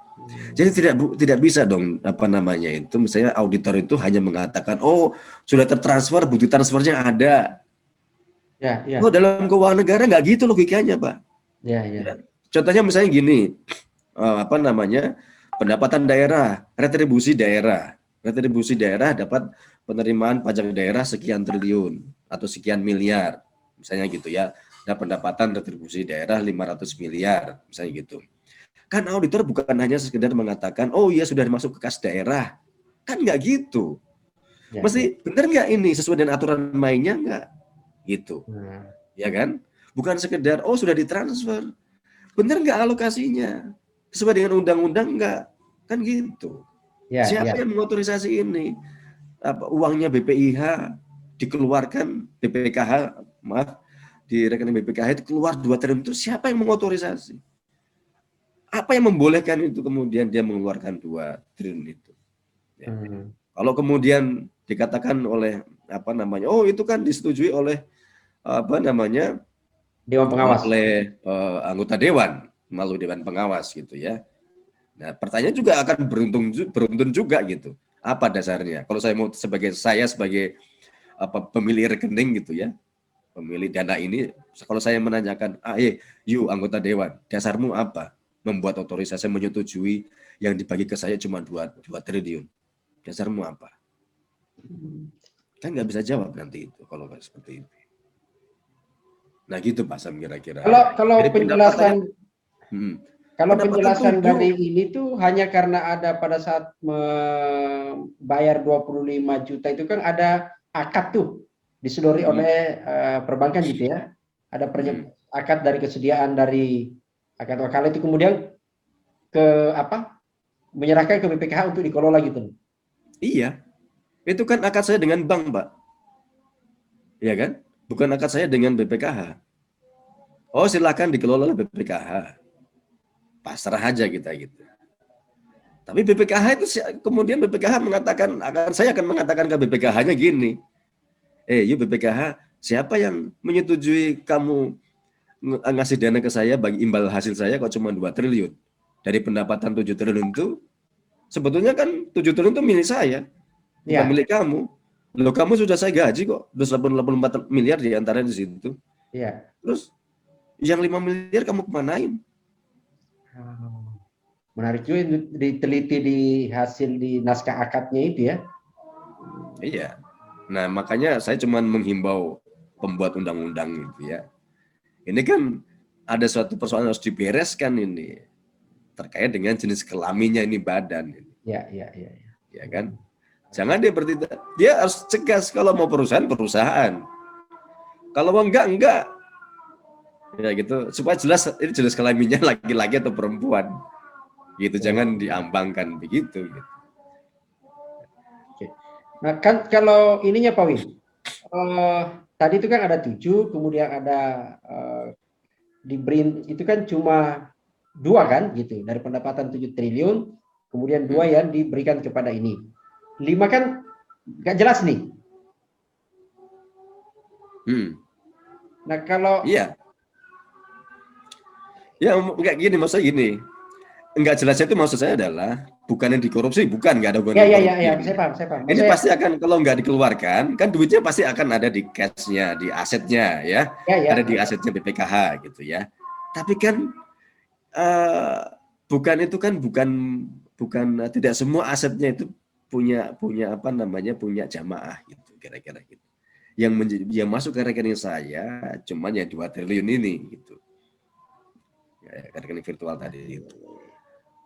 Jadi tidak bisa dong apa namanya itu, misalnya auditor itu hanya mengatakan, oh sudah tertransfer, bukti transfernya ada. Ya. Oh dalam keuangan negara nggak gitu logikanya, Pak. Ya. Contohnya misalnya gini, apa namanya, pendapatan daerah, retribusi daerah dapat penerimaan pajak daerah sekian triliun atau sekian miliar, misalnya gitu ya. Nah, pendapatan retribusi daerah 500 miliar, misalnya gitu. Kan auditor bukan hanya sekedar mengatakan, oh iya sudah masuk ke kas daerah. Kan nggak gitu. Mesti benar nggak ini sesuai dengan aturan mainnya nggak? Gitu. Ya kan? Bukan sekedar, oh sudah ditransfer. Benar nggak alokasinya? Sesuai dengan undang-undang nggak? Kan gitu. Siapa yang mengotorisasi ini? Uangnya BPIH dikeluarkan, BPKH, maaf, di rekening BPKH itu keluar 2 triliun itu siapa yang mengotorisasi? Apa yang membolehkan itu kemudian dia mengeluarkan 2 triliun itu? Ya. Kalau kemudian dikatakan oleh apa namanya, oh itu kan disetujui oleh apa namanya dewan pengawas, oleh anggota dewan melalui dewan pengawas gitu ya. Nah pertanyaan juga akan beruntun juga gitu. Apa dasarnya? Kalau saya sebagai apa pemilik rekening gitu ya, pemilik dana ini, kalau saya menanyakan, yuk anggota dewan, dasarmu apa? Membuat otorisasi menyetujui yang dibagi ke saya cuma 2 triliun. Dasarmu apa? Kan nggak bisa jawab nanti itu kalau nggak seperti itu. Nah gitu Pak Sam kira-kira. Kalau Jadi pendapatannya, penjelasan hmm, kalau pendapatan penjelasan 7, dari ini tuh hanya karena ada pada saat membayar 25 juta itu kan ada akad tuh disodori hmm, oleh perbankan gitu ya. Ada hmm. akad dari kesediaan dari akad wakala itu kemudian ke apa? Menyerahkan ke BPKH untuk dikelola gitu. Iya, itu kan akad saya dengan bank Pak, ya kan? Bukan akad saya dengan BPKH. Oh silakan dikelola oleh BPKH, pasrah aja kita gitu. Tapi BPKH itu kemudian BPKH mengatakan, saya akan mengatakan ke BPKH-nya gini, yuk BPKH, siapa yang menyetujui kamu ngasih dana ke saya bagi imbal hasil saya kok cuma 2 triliun? Dari pendapatan 7 triliun itu, sebetulnya kan 7 triliun itu milik saya, bukan Ya, milik kamu. Loh kamu sudah saya gaji kok, 84 miliar di antara di situ. ya. Terus yang 5 miliar kamu kemanain? Menarik juga diteliti di hasil di naskah akadnya itu ya. Iya. Nah makanya saya cuma menghimbau pembuat undang-undang gitu ya. Ini kan ada suatu persoalan yang harus dibereskan ini terkait dengan jenis kelaminnya ini badan ini, Ya, ya, ya, ya. ya kan? Jangan dia bertindak, dia harus cegas kalau mau perusahaan perusahaan, kalau mau enggak, ya gitu supaya jelas ini jenis kelaminnya laki-laki atau perempuan, gitu jangan diambangkan begitu. Gitu. Oke. Nah kan kalau ininya Pak Win, tadi itu kan ada 7, kemudian ada di BRIN itu kan cuma 2 kan gitu dari pendapatan 7 triliun, kemudian 2 yang diberikan kepada ini. 5 kan nggak jelas nih. Nah kalau Iya, ya enggak gini maksudnya gini, enggak jelasnya itu maksud saya adalah bukan yang dikorupsi, bukan enggak ada ya, hubungan ya, ya, korupsi ya, ini. saya paham, saya paham. Ini Maksudnya, pasti akan kalau nggak dikeluarkan, kan duitnya pasti akan ada di cashnya, di asetnya ya, ya, ada ya, di asetnya BPKH gitu ya. Tapi kan bukan itu kan bukan bukan tidak semua asetnya itu punya punya apa namanya punya jamaah gitu kira-kira gitu. Yang masuk ke rekening saya cuman ya 2 triliun ini gitu. Ya, rekening virtual tadi itu.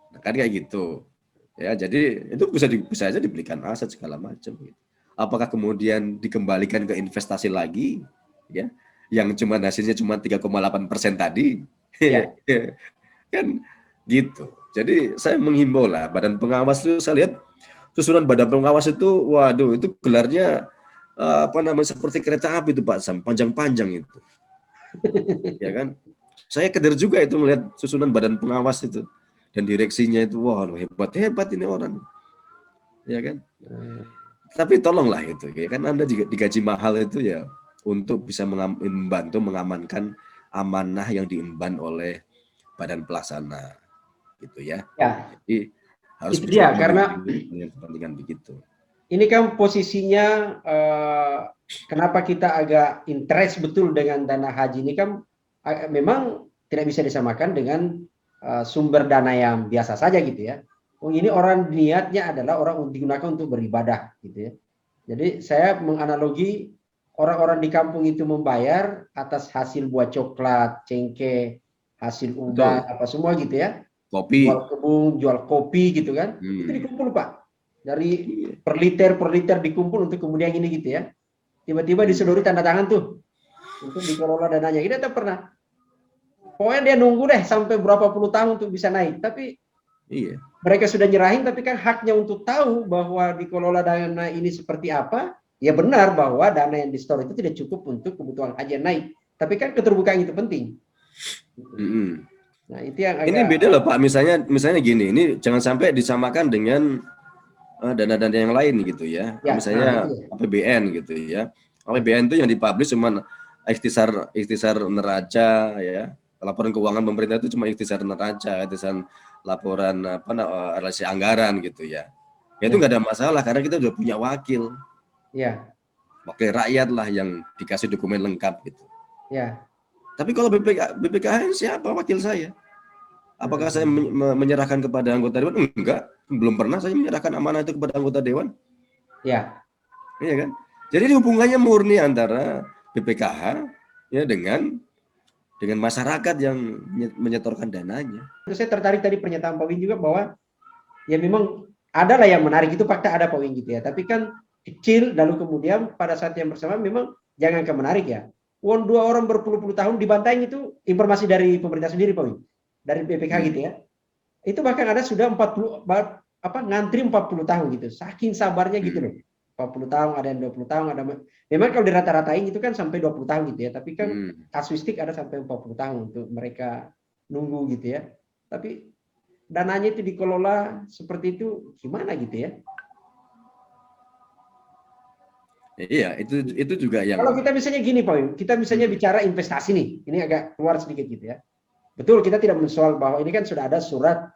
Nah, kan kayak gitu. Ya, jadi itu bisa aja dibelikan aset segala macam gitu. Apakah kemudian dikembalikan ke investasi lagi ya yang cuma hasilnya cuma 3,8% tadi ya, kan gitu. Jadi saya menghimbau lah badan pengawas itu saya lihat susunan badan pengawas itu waduh itu gelarnya apa namanya seperti kereta api itu Pak Sam, panjang-panjang itu. Ya kan? Saya keder juga itu melihat susunan badan pengawas itu dan direksinya itu wah hebat-hebat ini orang. Ya kan? Tapi tolonglah itu ya kan Anda juga digaji mahal itu ya untuk bisa membantu mengamankan amanah yang diemban oleh badan pelaksana gitu ya. ya. Jadi harus Itu bisa dia karena melindungi kepentingan begitu. ini kan posisinya kenapa kita agak interest betul dengan dana haji ini kan memang tidak bisa disamakan dengan sumber dana yang biasa saja gitu ya. Oh, ini orang niatnya adalah orang digunakan untuk beribadah gitu ya. Jadi saya menganalogi orang-orang di kampung itu membayar atas hasil buah coklat, cengkeh, hasil udang, Betul. apa semua gitu ya. Kopi. Jual kebun, jual kopi gitu kan. Itu dikumpul Pak. Dari Iya. per liter dikumpul untuk kemudian ini gitu ya. Tiba-tiba disodori tanda tangan tuh untuk dikelola dananya. Kita tak pernah. Pokoknya dia nunggu deh sampai berapa puluh tahun untuk bisa naik. Tapi Iya. mereka sudah nyerahin, tapi kan haknya untuk tahu bahwa dikelola dana ini seperti apa. Ya benar bahwa dana yang di store itu tidak cukup untuk kebutuhan haji naik. Tapi kan keterbukaan itu penting. Nah itu yang Ini agak beda loh Pak, misalnya gini, ini jangan sampai disamakan dengan dana-dana yang lain gitu ya. ya. Nah itu Misalnya ya. APBN gitu ya. APBN itu yang dipublish cuma ikhtisar neraca ya. Laporan keuangan pemerintah itu cuma ikhtisar neraca, ikhtisar laporan relasi anggaran gitu ya. Ya itu Ya. nggak ada masalah karena kita udah punya wakil. Ya. Wakil rakyat lah yang dikasih dokumen lengkap gitu. Ya. Tapi kalau BPKH siapa wakil saya? Apakah saya menyerahkan kepada anggota dewan? Enggak, belum pernah saya menyerahkan amanah itu kepada anggota dewan. Ya. Iya kan? Jadi hubungannya murni antara BPKH ya dengan masyarakat yang menyetorkan dananya. Saya tertarik tadi pernyataan Pak Win juga bahwa ya memang ada lah yang menarik, itu fakta ada Pak Win gitu ya. Tapi kan kecil, lalu kemudian pada saat yang bersamaan memang jangankan menarik ya. Wong dua orang berpuluh-puluh tahun dibantai, itu informasi dari pemerintah sendiri Pak Win, dari BPK gitu ya. Itu bahkan ada sudah 40 ngantri 40 tahun gitu. Saking sabarnya gitu loh. 40 tahun, ada yang 20 tahun, ada memang kalau dirata-ratain itu kan sampai 20 tahun gitu ya. Tapi kan kasuistik ada sampai 40 tahun untuk mereka nunggu gitu ya. Tapi dananya itu dikelola seperti itu gimana gitu ya. Iya, itu juga yang Kalau kita misalnya gini Pak Wim, kita misalnya bicara investasi nih, ini agak keluar sedikit gitu ya. Betul, kita tidak mensoal bahwa ini kan sudah ada surat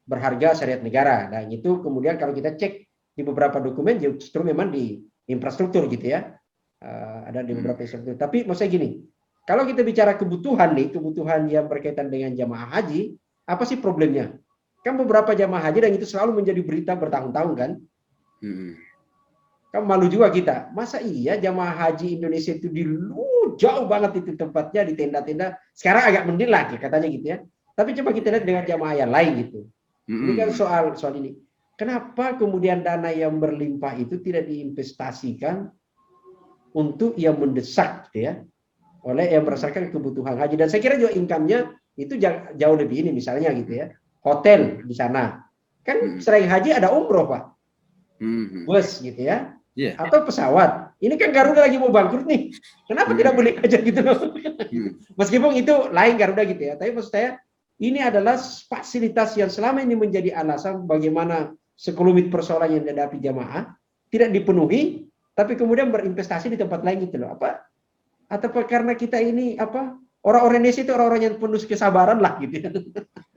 berharga syariat negara. Dan itu kemudian kalau kita cek di beberapa dokumen justru memang di infrastruktur gitu ya. Ada di beberapa infrastruktur. Tapi maksudnya gini, kalau kita bicara kebutuhan nih, kebutuhan yang berkaitan dengan jamaah haji, apa sih problemnya? Kan beberapa jamaah haji dan itu selalu menjadi berita bertahun-tahun kan. Kan malu juga kita. Masa iya jamaah haji Indonesia itu jauh banget itu tempatnya di tenda-tenda. Sekarang agak mending lagi katanya gitu ya. Tapi coba kita lihat dengan jamaah yang lain gitu. Ini kan soal ini. Kenapa kemudian dana yang berlimpah itu tidak diinvestasikan untuk yang mendesak gitu ya, oleh yang berdasarkan kebutuhan haji. Dan saya kira juga income-nya itu jauh lebih ini misalnya gitu ya. Hotel di sana. Kan selain haji ada umroh Pak. Bus gitu ya. Atau pesawat. Ini kan Garuda lagi mau bangkrut nih. Kenapa tidak beli aja gitu loh. Meskipun itu lain Garuda gitu ya. Tapi maksud saya ini adalah fasilitas yang selama ini menjadi alasan bagaimana sekelumit persoalan yang dihadapi jamaah tidak dipenuhi, tapi kemudian berinvestasi di tempat lain gitu loh. Atau karena kita ini orang-orang Indonesia itu orang-orang yang penuh kesabaran lah gitu.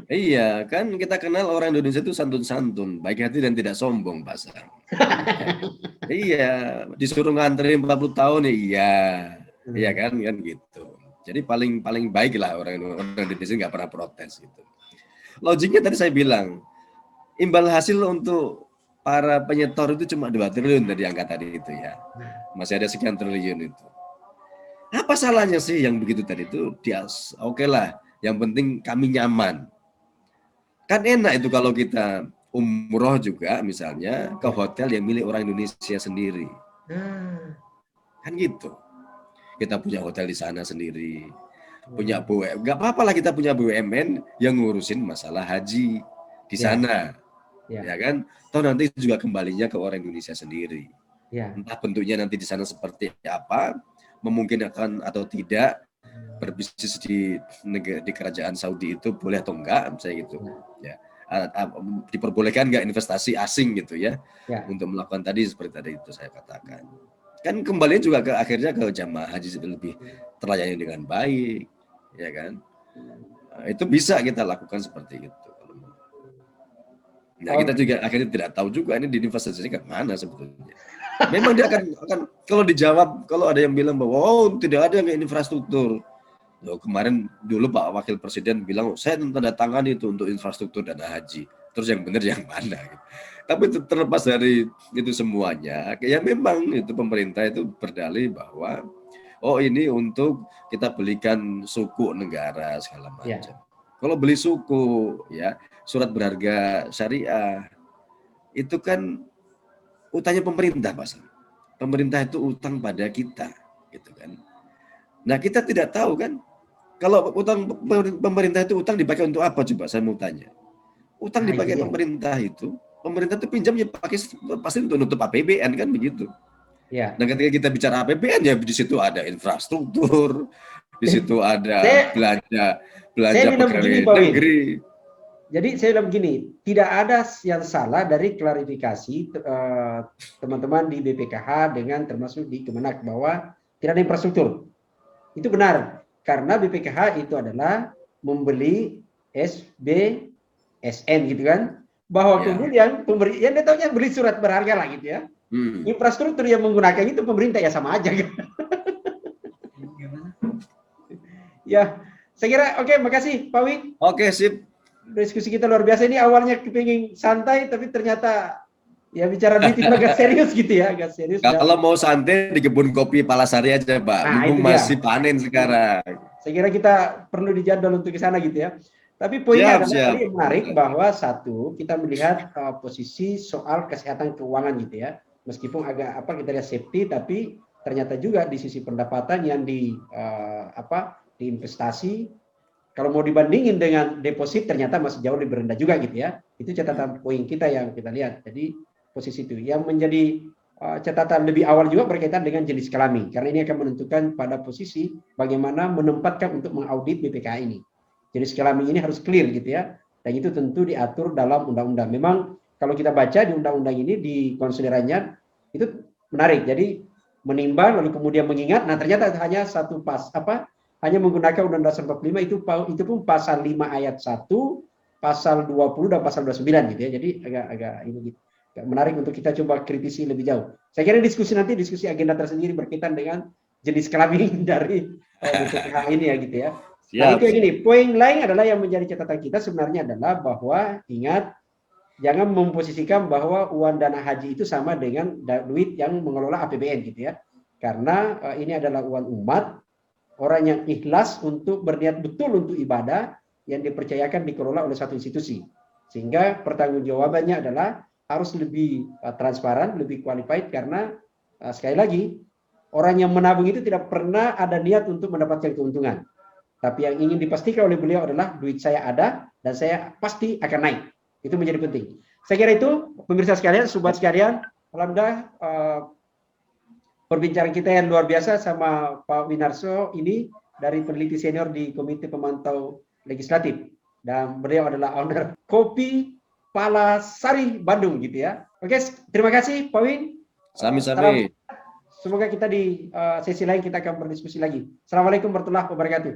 Iya, kan kita kenal orang Indonesia itu santun-santun, baik hati dan tidak sombong, Pak Sam. Iya, disuruh ngantri 40 tahun iya. Iya kan gitu. Jadi paling baik lah orang Indonesia nggak pernah protes gitu. Logiknya tadi saya bilang, imbal hasil untuk para penyetor itu cuma 2 triliun dari angka tadi itu ya. Masih ada sekian triliun itu. Apa salahnya sih yang begitu tadi itu? Oke lah, yang penting kami nyaman. Kan enak itu kalau kita umroh juga misalnya ke hotel yang milik orang Indonesia sendiri. Kan gitu. Kita punya hotel di sana sendiri. Punya BUMN, nggak apa-apa lah kita punya BUMN yang ngurusin masalah haji di sana. Ya kan? Toh nanti juga kembalinya ke orang Indonesia sendiri. Entah bentuknya nanti di sana seperti apa, memungkinkan atau tidak berbisnis di kerajaan Saudi itu boleh atau enggak, misalnya gitu ya, diperbolehkan enggak investasi asing gitu ya, untuk melakukan tadi seperti tadi itu saya katakan, kan kembali juga ke akhirnya ke jamaah haji lebih terlayani dengan baik ya kan. Itu bisa kita lakukan seperti itu. Nah kita juga akhirnya tidak tahu juga ini diinvestasikan ke mana sebetulnya. Memang dia akan kalau dijawab, kalau ada yang bilang bahwa tidak ada yang infrastruktur. Loh, kemarin dulu Pak Wakil Presiden bilang saya tanda tangan itu untuk infrastruktur dana haji. Terus yang benar yang mana? Gitu. Tapi terlepas dari itu semuanya, ya memang itu pemerintah itu berdalih bahwa ini untuk kita belikan suku negara segala macam. Kalau beli suku ya surat berharga syariah itu kan utangnya pemerintah Pak. Pemerintah itu utang pada kita gitu kan. Nah kita tidak tahu kan kalau utang pemerintah itu utang dipakai untuk apa coba saya mau tanya. Utang dipakai pemerintah itu pinjam ya pasti untuk nutup APBN kan begitu. Nah ketika kita bicara APBN ya di situ ada infrastruktur, di situ ada belanja pegawai negeri. Jadi saya bilang begini, tidak ada yang salah dari klarifikasi teman-teman di BPKH dengan termasuk di Kemenak bahwa tidak ada infrastruktur. Itu benar, karena BPKH itu adalah membeli SBSN gitu kan, bahwa kemudian yang dia tahunya beli surat berharga lah gitu ya. Infrastruktur yang menggunakan itu pemerintah ya sama aja kan. Ya, saya kira oke, makasih Pak Wing. Oke, sip. Diskusi kita luar biasa, ini awalnya kepingin santai tapi ternyata Ya bicara duit itu agak serius gitu ya, agak serius. Kalau mau santai di kebun kopi Palasari aja, Pak. Nah, Mumpung itu masih dia. panen sekarang. Saya kira kita perlu dijadwal untuk ke sana gitu ya. Tapi poinnya Siap, adalah siap. tadi yang menarik bahwa satu, kita melihat posisi soal kesehatan keuangan gitu ya. Meskipun agak apa kita lihat safety, tapi ternyata juga di sisi pendapatan yang di investasi, kalau mau dibandingin dengan deposit ternyata masih jauh lebih rendah juga gitu ya. Itu catatan poin kita yang kita lihat. Jadi posisi itu yang menjadi catatan lebih awal juga berkaitan dengan jenis kelamin, karena ini akan menentukan pada posisi bagaimana menempatkan untuk mengaudit BPKA ini. Jenis kelamin ini harus clear gitu ya, dan itu tentu diatur dalam undang-undang. Memang kalau kita baca di undang-undang ini di konsiderannya itu menarik. Jadi menimbang lalu kemudian mengingat. Nah ternyata hanya satu hanya menggunakan Undang-Undang Dasar 45 itu pun pasal 5 ayat 1, pasal 20 dan pasal 29 gitu ya. Jadi agak ini gitu. Menarik untuk kita coba kritisi lebih jauh. Saya kira diskusi agenda tersendiri berkaitan dengan jenis kelamin dari BPKH ini ya gitu ya. Nah Siap, itu yang siap. ini. Poin lain adalah yang menjadi catatan kita sebenarnya adalah bahwa ingat jangan memposisikan bahwa uang dana haji itu sama dengan duit yang mengelola APBN gitu ya. Karena ini adalah uang umat, orang yang ikhlas untuk berniat betul untuk ibadah yang dipercayakan dikelola oleh satu institusi. Sehingga pertanggungjawabannya adalah harus lebih transparan, lebih qualified karena sekali lagi orang yang menabung itu tidak pernah ada niat untuk mendapatkan keuntungan. Tapi yang ingin dipastikan oleh beliau adalah duit saya ada dan saya pasti akan naik. Itu menjadi penting. Saya kira itu pemirsa sekalian, sobat sekalian, alhamdulillah perbincangan kita yang luar biasa sama Pak Winarso ini dari peneliti senior di Komite Pemantau Legislatif, dan beliau adalah owner Kopi Palasari Bandung gitu ya. Oke, terima kasih Pak Win. Salam. Sami-sami. Semoga kita di sesi lain kita akan berdiskusi lagi. Assalamualaikum warahmatullahi wabarakatuh.